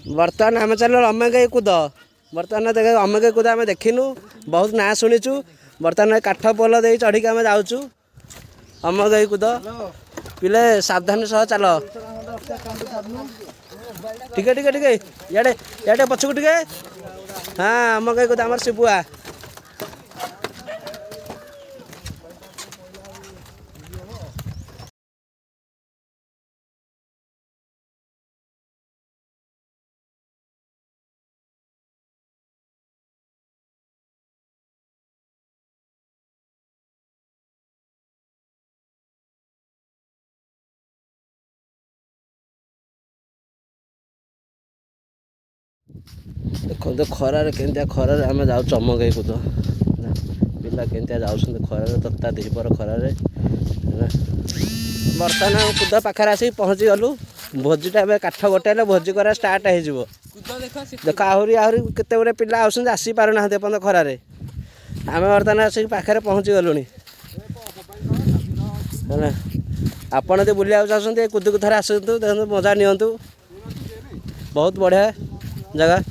बर्तमान आम चल अमेगई कूद बर्तमान देख अमेगई कूद आम देखिनु बहुत ना शुणीचु बर्तमान काठ पोल दे चढ़ी आम जाऊँ अमेगई कूद पिले सावधान सह चल टिके टिके टिके इे इे पछक टिके हाँ अमेगई कूद आम शिबुआ देखो खरार के खरार आम जाऊ चमकई कूद पिला के जाऊँ खरार तत्ता दीपर खरार बर्तमान कूद पाखे आसिक पहुँची गलु भोजीटा ए काठ गोटे भोजी करा स्टार्ट हो देख आहरी आहरी केते गुड़े पिला आसी पारना पर्यंत खरार आम बर्तमान आसिक पाखे पहुँची गलु आपड़ जो बुलाया चाहते कूद को थे आसतु देखो मजा नियंतु बहुत बढ़िया जगह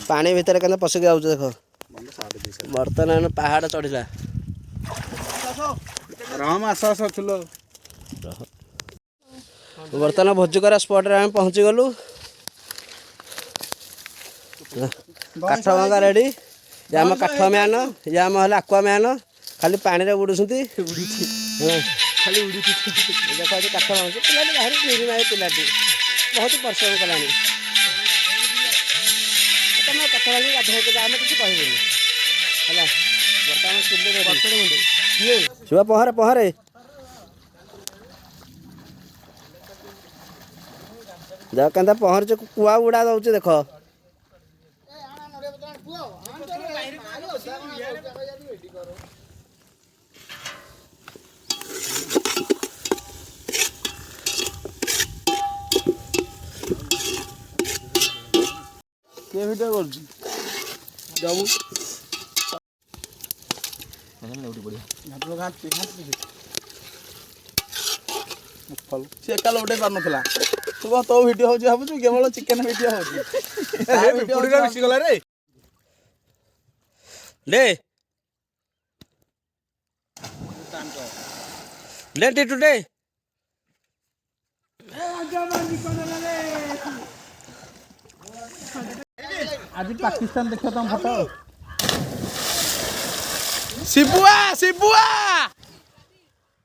पानी भितर के पशिक जाऊँ देख बर्तमान पहाड़ चढ़ला बर्तमान भोजी करा स्पॉट रे आम पहुँची गलु काठ भंगा रेडी ये आम काठ म्यान ये आम है आकुआ म्यान खाली पानी रे बुड़ुंट खाली देख काठ भांगुच पिलाटी भारी निर्माय पिलाटी बहुत परिश्रम कलानी तुम काठ भांगी गाधोक आम किसी कहबूनी है बर्तमान शिवा पहरे पहरे देख के पहर कुआ उड़ा दौचे देख के वीडियो कर जाऊ सी एका उठे पार ना तू कौन तो भिड हो भावुँ केवल चिकेन भिड होगला रे ले टिटू डे आज पाकिस्तान देखो तुम फोटो शिबुआ शिबुआ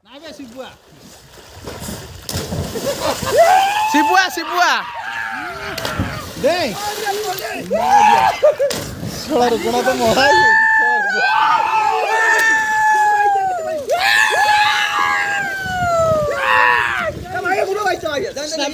ना बे शिबुआ शिबुआ शिबुआ दे छोड़ा रुकना तो मोड़ा